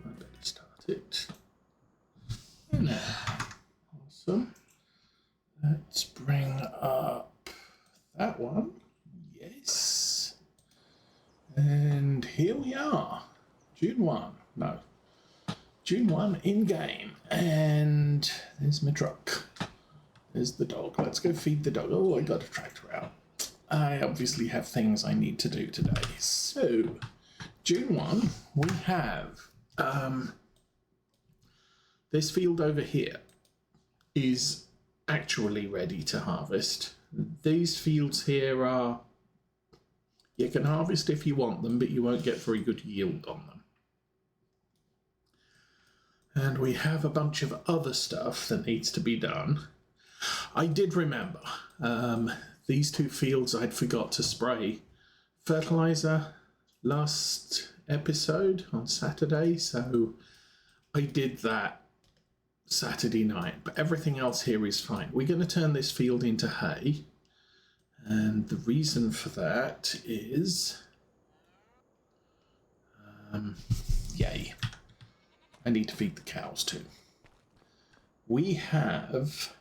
I better start it. Now, awesome. Let's bring up that one. Yes. And here we are. June 1. No. June 1 in-game. And there's my truck. There's the dog. Let's go feed the dog. Oh, I got a tractor out. I obviously have things I need to do today. So, June 1, we have this field over here is actually ready to harvest. These fields here are, you can harvest if you want them, but you won't get very good yield on them. And we have a bunch of other stuff that needs to be done. I did remember these two fields I'd forgot to spray fertilizer last episode on Saturday, so I did that Saturday night, but everything else here is fine. We're going to turn this field into hay, and the reason for that is yay, I need to feed the cows too. We have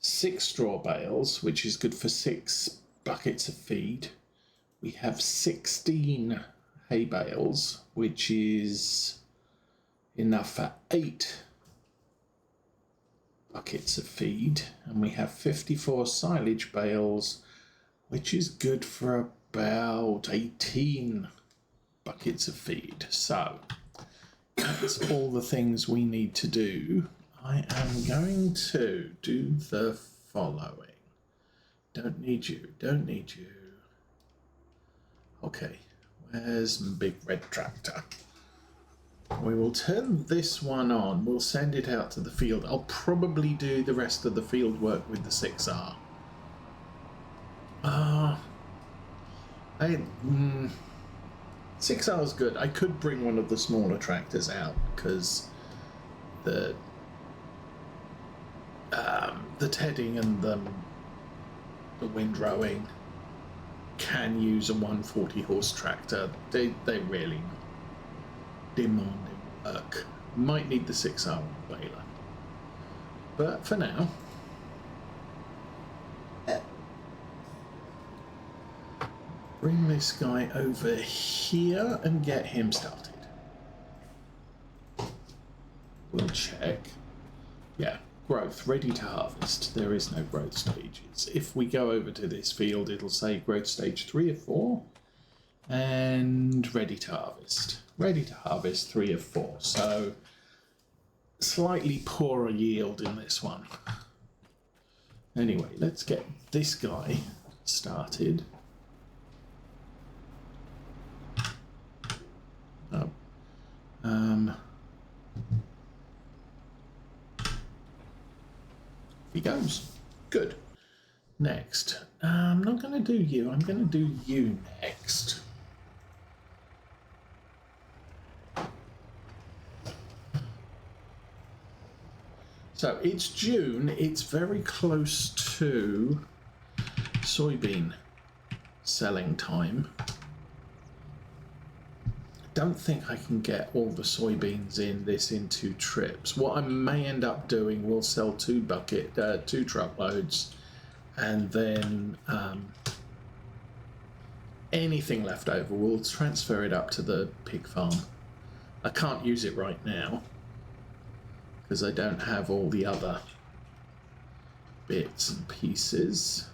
6 straw bales, which is good for 6 buckets of feed. We have 16 hay bales, which is enough for 8 buckets of feed. And we have 54 silage bales, which is good for about 18 buckets of feed. So that's all the things we need to do. I am going to do the following. Don't need you, don't need you. Okay, where's my big red tractor? We will turn this one on. We'll send it out to the field. I'll probably do the rest of the field work with the 6R. 6R is good. I could bring one of the smaller tractors out because the tedding and the windrowing can use a 140 horse tractor. They really demanding work. Might need the 6R baler, but for now, bring this guy over here and get him started. We'll check. Yeah, growth, ready to harvest. There is no growth stages. If we go over to this field, it'll say growth stage 3 of 4 and ready to harvest. Ready to harvest 3 of 4. So slightly poorer yield in this one. Anyway, let's get this guy started. Oh. He goes. Good. Next. I'm not going to do you. I'm going to do you next. So it's June. It's very close to soybean selling time. Don't think I can get all the soybeans in this in 2 trips. What I may end up doing, we'll sell 2 truckloads, and then anything left over, we'll transfer it up to the pig farm. I can't use it right now because I don't have all the other bits and pieces.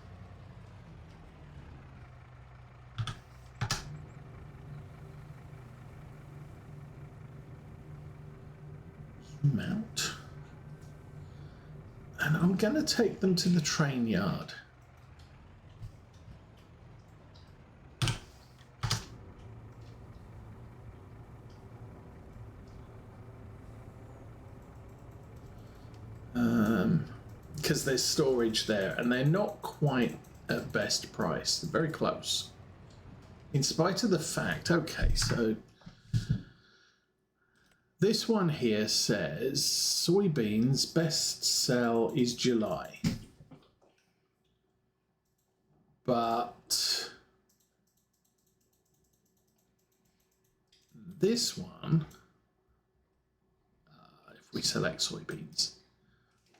Out, and I'm going to take them to the train yard. Because there's storage there, and they're not quite at best price. They're very close. In spite of the fact, okay, so this one here says soybeans best sell is July. But this one we select soybeans.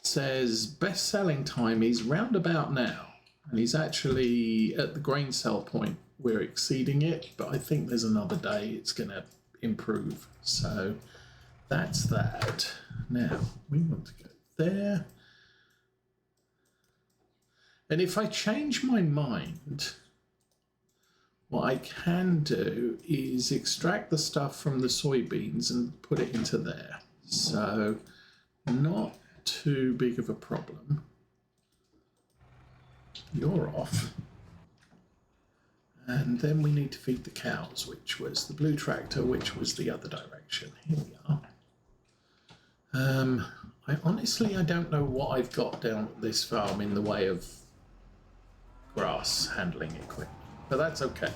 It says best selling time is round about now, and he's actually at the grain sell point. We're exceeding it, but I think there's another day it's going to improve. So that's that. Now we want to go there. And if I change my mind, what I can do is extract the stuff from the soybeans and put it into there. So not too big of a problem. You're off. And then we need to feed the cows, which was the blue tractor, which was the other direction. Here we are. I don't know what I've got down at this farm in the way of grass handling equipment, but that's okay.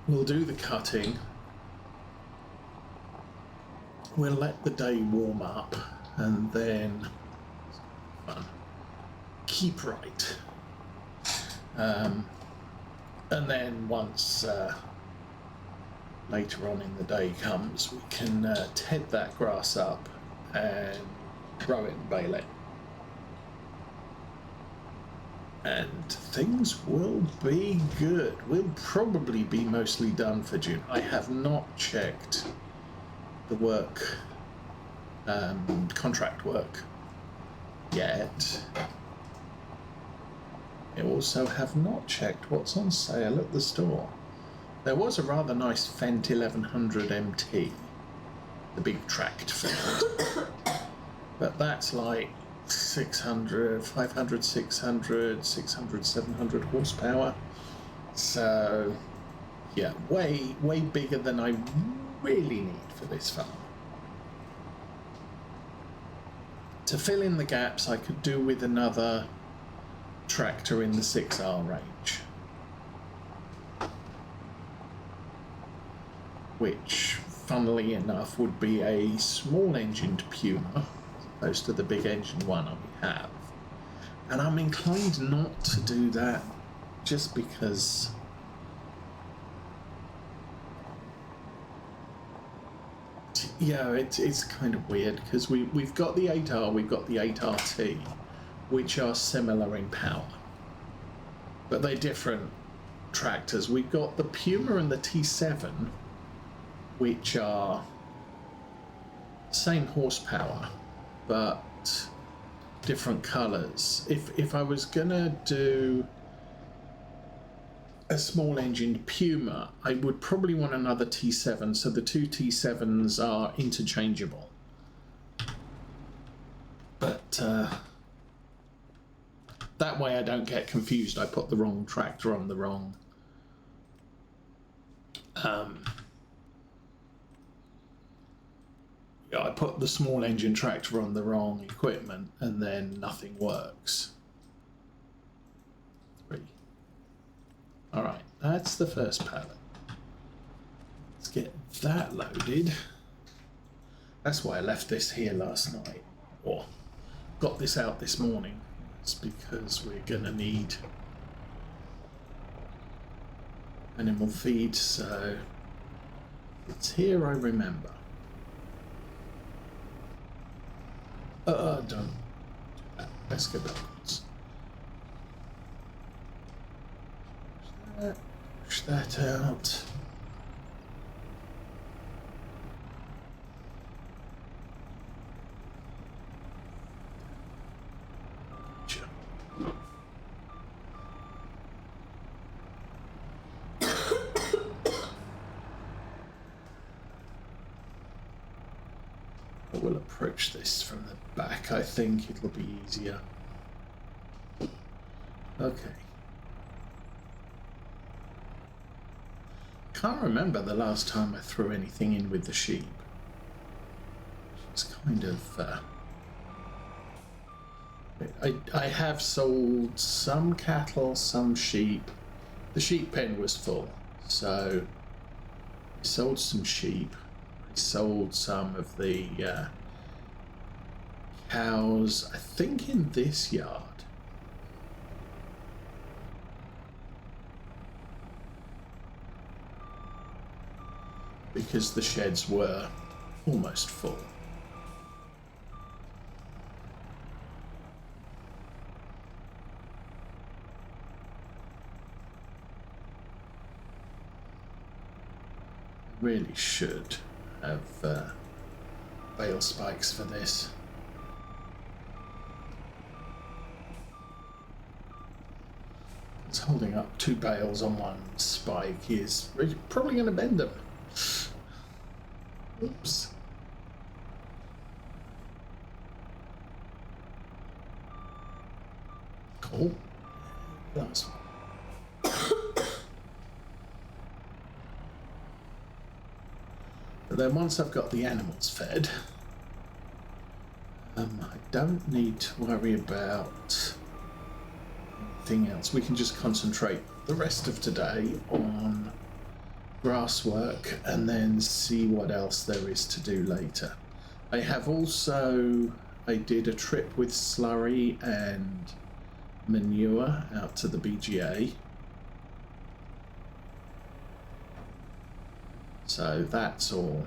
We'll do the cutting. We'll let the day warm up, and then keep right. And then once later on in the day comes, we can tent that grass up and grow it and bale it. And things will be good. We'll probably be mostly done for June. I have not checked the work, contract work yet. I also have not checked what's on sale at the store. There was a rather nice Fendt 1100 MT, the big tracked Fendt, but that's like 600, 500, 600, 600, 700 horsepower. So, yeah, way bigger than I really need for this farm. To fill in the gaps, I could do with another tractor in the 6R range, which, funnily enough, would be a small-engined Puma, as opposed to the big-engine one we have. And I'm inclined not to do that, just because yeah, it's kind of weird, because we've got the 8R, we've got the 8RT, which are similar in power, but they're different tractors. We've got the Puma and the T7, which are same horsepower, but different colours. If I was gonna do a small-engined Puma, I would probably want another T7, so the two T7s are interchangeable. But that way I don't get confused. I put the wrong tractor on the wrong I put the small engine tractor on the wrong equipment, and then nothing works. 3. Alright, that's the first pallet. Let's get that loaded. That's why I left this here last night, or got this out this morning. It's because we're gonna need animal feed, so it's here, I remember. Don't do that. Let's go backwards. Push that out. We'll approach this from the back. I think it'll be easier. Okay. Can't remember the last time I threw anything in with the sheep. It's kind of I have sold some cattle, some sheep. The sheep pen was full, so I sold some sheep. I sold some of the cows, I think, in this yard. Because the sheds were almost full. Really should have bale spikes for this. It's holding up 2 bales on one spike is probably going to bend them. Oops. Cool. Last one. But then once I've got the animals fed, I don't need to worry about anything else. We can just concentrate the rest of today on grass work and then see what else there is to do later. I did a trip with slurry and manure out to the BGA. So that's all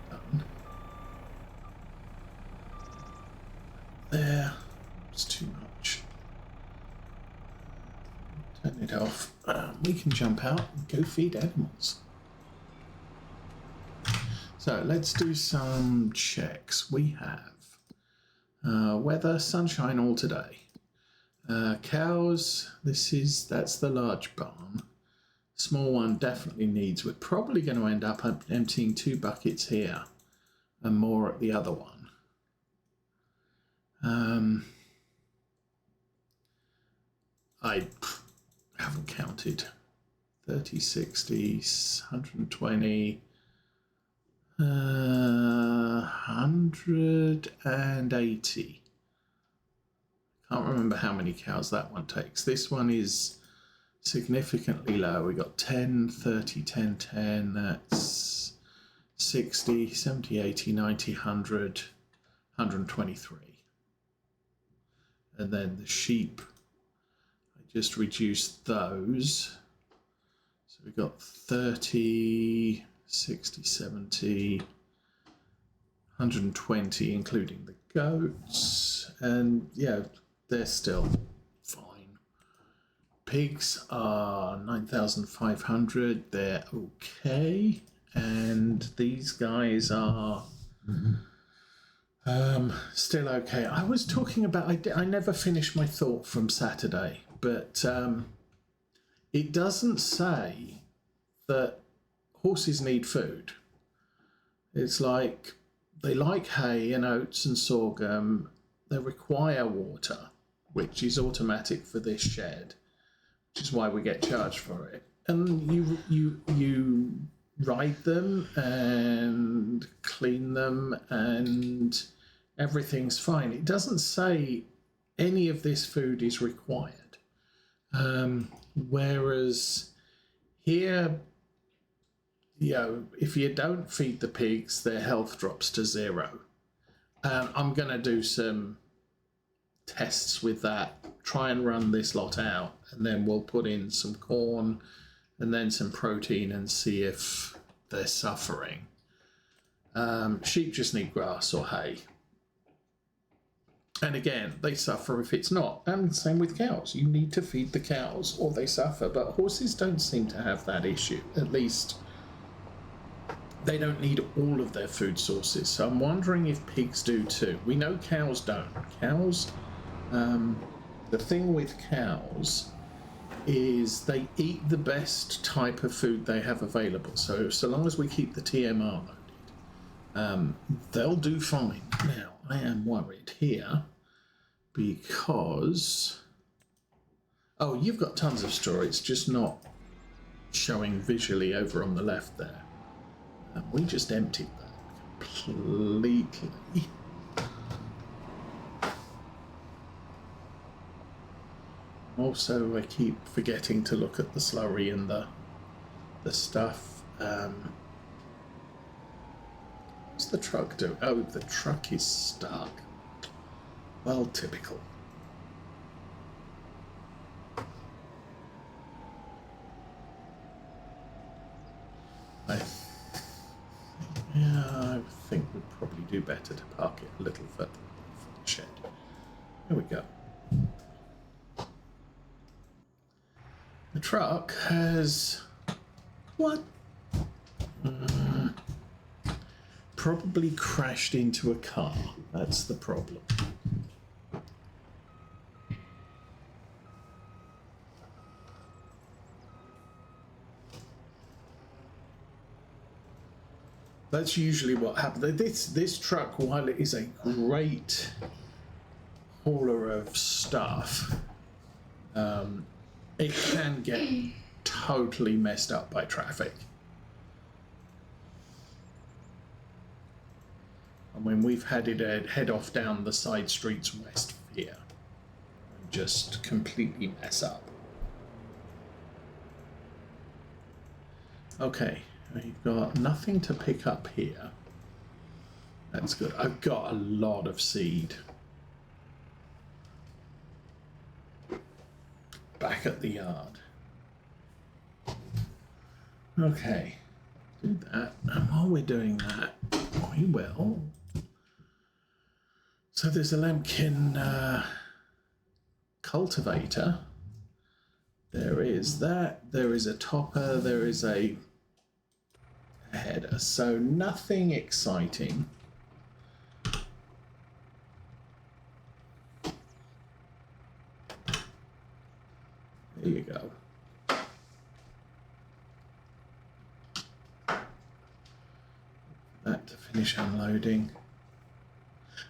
done. There, it's too much. Turn it off. We can jump out and go feed animals. So let's do some checks. We have weather, sunshine all today. Cows, that's the large barn. Small one definitely needs, we're probably going to end up emptying 2 buckets here and more at the other one. I haven't counted. 30, 60, 120, 180. Can't remember how many cows that one takes. This one is significantly low. We got 10, 30, 10, 10. That's 60, 70, 80, 90, 100, 123. And then the sheep, I just reduced those. So we got 30, 60, 70, 120, including the goats. And yeah, they're still fine. Pigs are 9,500. They're okay. And these guys are still okay. I was talking about, I never finished my thought from Saturday, but it doesn't say that horses need food. It's like they like hay and oats and sorghum. They require water, which is automatic for this shed, which is why we get charged for it. And you ride them and clean them and everything's fine. It doesn't say any of this food is required. Whereas here, if you don't feed the pigs, their health drops to 0. I'm going to do some tests with that, try and run this lot out, and then we'll put in some corn and then some protein and see if they're suffering. Sheep just need grass or hay. And again, they suffer if it's not. And same with cows. You need to feed the cows or they suffer. But horses don't seem to have that issue. At least they don't need all of their food sources. So I'm wondering if pigs do too. We know cows don't. Cows, the thing with cows is they eat the best type of food they have available. So long as we keep the TMR loaded, they'll do fine. Now, I am worried here because... Oh, you've got tons of straw. It's just not showing visually over on the left there. We just emptied that completely. Also, I keep forgetting to look at the slurry and the stuff. What's the truck do? Oh, the truck is stuck. Well, typical. I think we'd probably do better to park it a little further from the shed. There we go. The truck has what? Probably crashed into a car. That's the problem. That's usually what happens. This truck, while it is a great hauler of stuff, it can get totally messed up by traffic. And when we've had it head off down the side streets west of here, just completely mess up. Okay. We've got nothing to pick up here. That's good. I've got a lot of seed. Back at the yard. Okay. Do that. And while we're doing that, we will. So there's a lambkin cultivator. There is that. There is a topper. There is a header, so nothing exciting. There you go. That to finish unloading.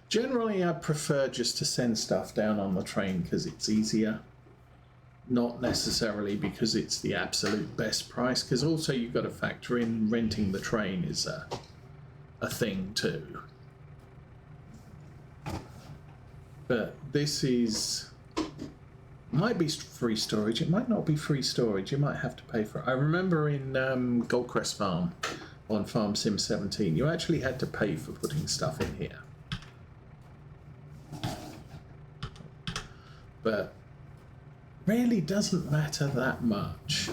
Generally, I prefer just to send stuff down on the train because it's easier. Not necessarily because it's the absolute best price, because also you've got to factor in renting the train is a thing too. But this is might be free storage. It might not be free storage. You might have to pay for it. I remember in Goldcrest Farm on Farm Sim 17, you actually had to pay for putting stuff in here. But really doesn't matter that much.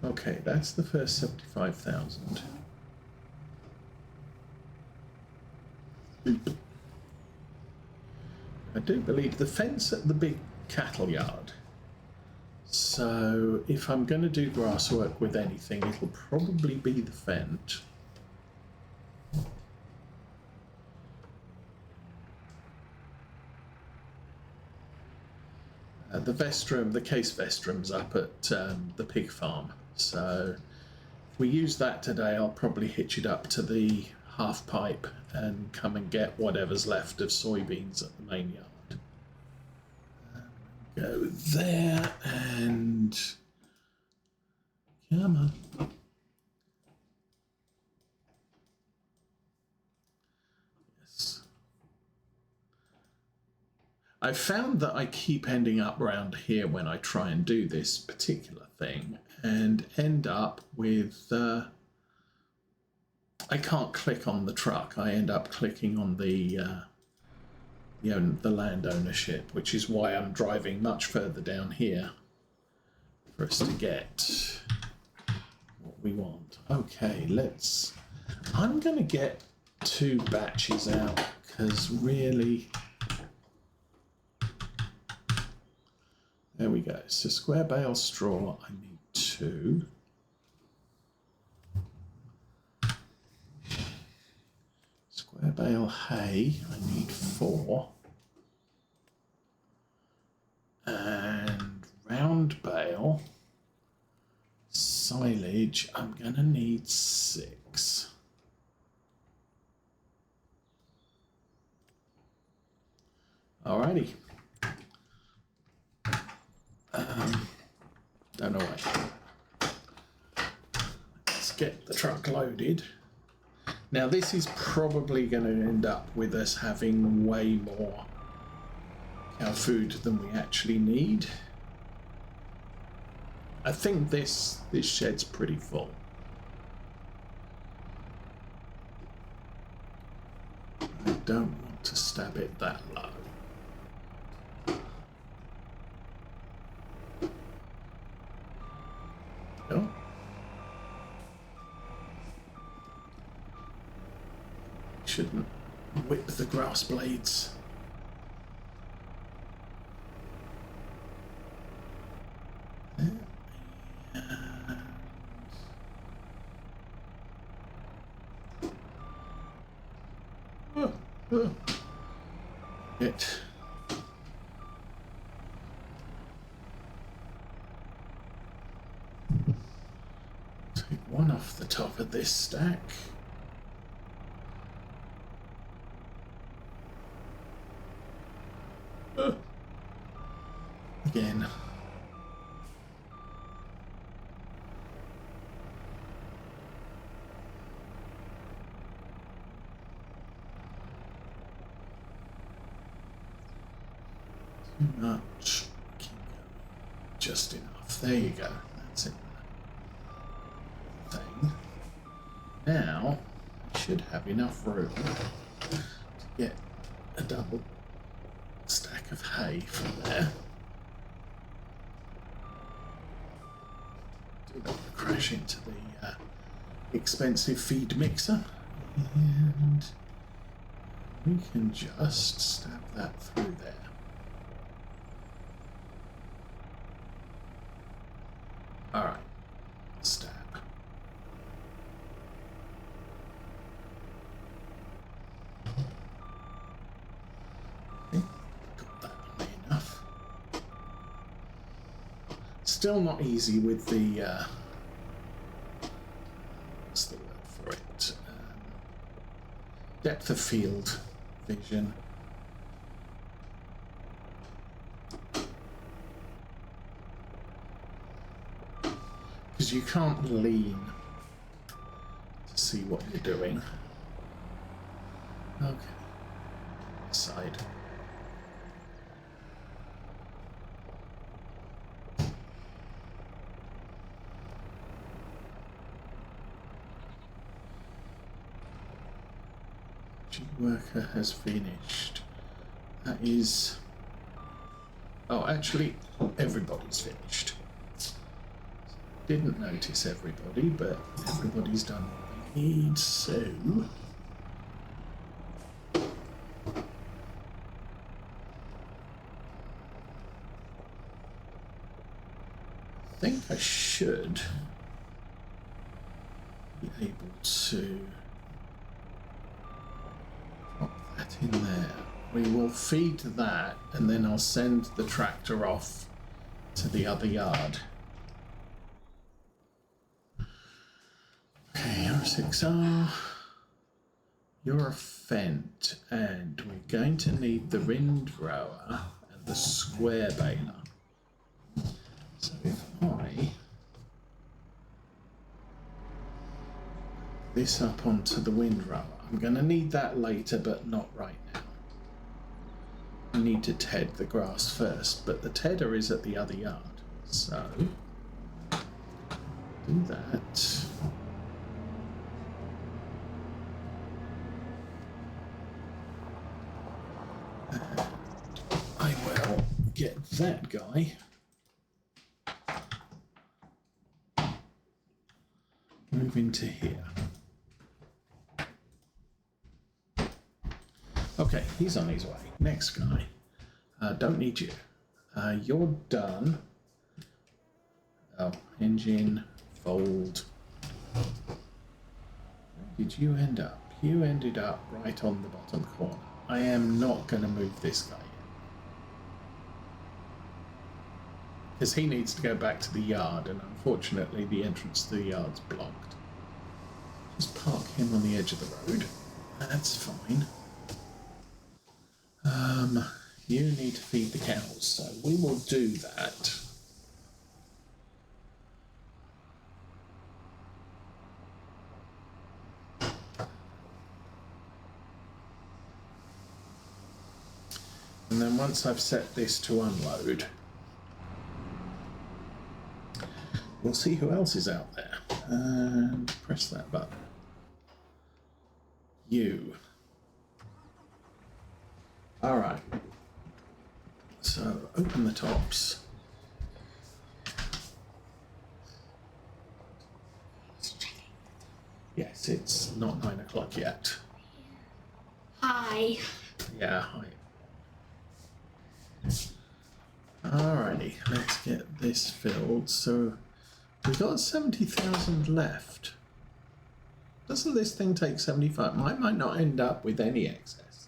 Okay, that's the first 75,000. I do believe the fence at the big cattle yard. So if I'm going to do grass work with anything, it'll probably be the fence. The vestrum, the case vestrum's up at the pig farm. So if we use that today, I'll probably hitch it up to the half pipe and come and get whatever's left of soybeans at the main yard. Go there and come on. I've found that I keep ending up around here when I try and do this particular thing and end up with, I can't click on the truck. I end up clicking on the land ownership, which is why I'm driving much further down here for us to get what we want. Okay, I'm going to get 2 batches out because really... There we go. So square bale straw, I need 2. Square bale hay, I need 4. And round bale silage, I'm going to need 6. Alrighty. Don't know why. Let's get the truck loaded. Now this is probably going to end up with us having way more cow food than we actually need. I think this shed's pretty full. I don't want to stab it that low. No. Shouldn't whip the grass blades it. Take one off the top of this stack. Again. Too much. Keep going. Just enough. There you go. That's it. Thing. Now, I should have enough room to get a double stack of hay from there. Do not crash into the expensive feed mixer. And we can just stab that through there. Alright, stab. Okay, got that on me enough. Still not easy with the, what's the word for it? Depth of field vision. Because you can't lean to see what you're doing. Okay. Side. Worker has finished. That is... Oh, actually, everybody's finished. Didn't notice everybody, but everybody's done what they need, so... I think I should be able to... in there. We will feed that and then I'll send the tractor off to the other yard. Okay, R6R. You're a Fent and we're going to need the windrower and the square baler. So if I this up onto the windrower, I'm going to need that later, but not right now. I need to ted the grass first, but the tedder is at the other yard. So, do that. I will get that guy. Move into here. Okay, he's on his way. Next guy. Don't need you. You're done. Oh, engine, fold. Where did you end up? You ended up right on the bottom corner. I am not going to move this guy yet. Because he needs to go back to the yard, and unfortunately the entrance to the yard's blocked. Just park him on the edge of the road. That's fine. You need to feed the cows, so we will do that. And then once I've set this to unload, we'll see who else is out there. And press that button. You. All right. So open the tops. Yes, it's not 9 o'clock yet. Hi. Yeah, hi. Alrighty, let's get this filled. So we've got 70,000 left. Doesn't this thing take 75? I might not end up with any excess.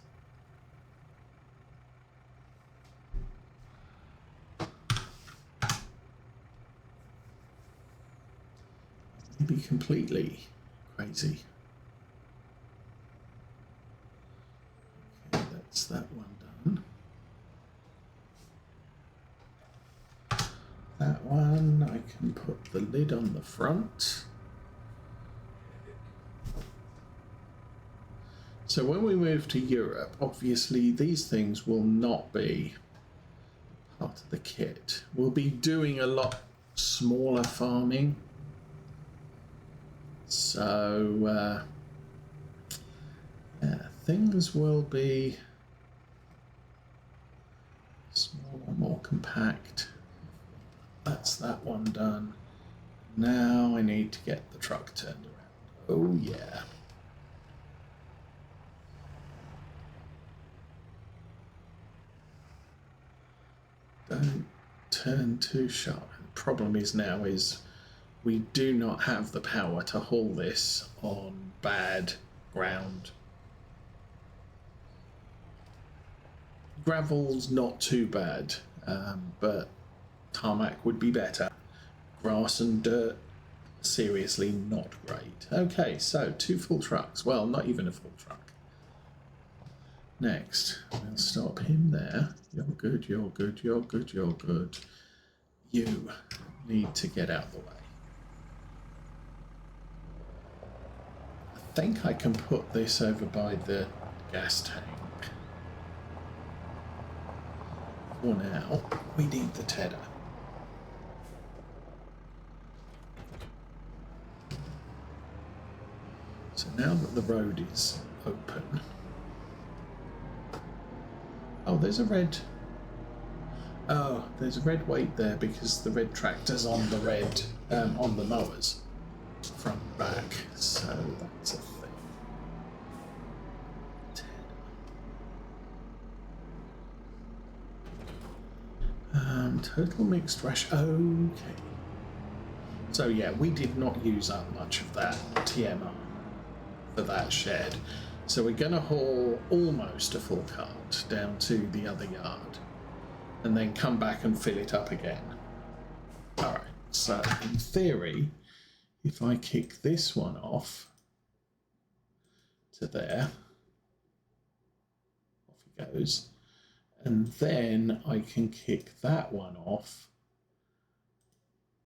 maybe completely crazy. Okay, that's that one done. That one, I can put the lid on the front. So when we move to Europe, obviously these things will not be part of the kit. We'll be doing a lot smaller farming. So, yeah, things will be smaller, more compact. That's that one done. Now I need to get the truck turned around. Oh, yeah. Don't turn too sharp. The problem is now is we do not have the power to haul this on bad ground. Gravel's not too bad, but tarmac would be better. Grass and dirt, seriously not great. Okay, so 2 full trucks. Well, not even a full truck. Next, we'll stop him there. You're good, you're good, you're good, you're good. You need to get out of the way. I think I can put this over by the gas tank. For now, we need the tedder. So now that the road is open... Oh, there's a red... Oh, there's a red weight there because the red tractor's on the red, on the mowers. Front and back, so that's a thing. Total mixed ration. Okay. So yeah, we did not use up much of that TMR for that shed. So we're going to haul almost a full cart down to the other yard and then come back and fill it up again. All right, so in theory, if I kick this one off to there, off it goes, and then I can kick that one off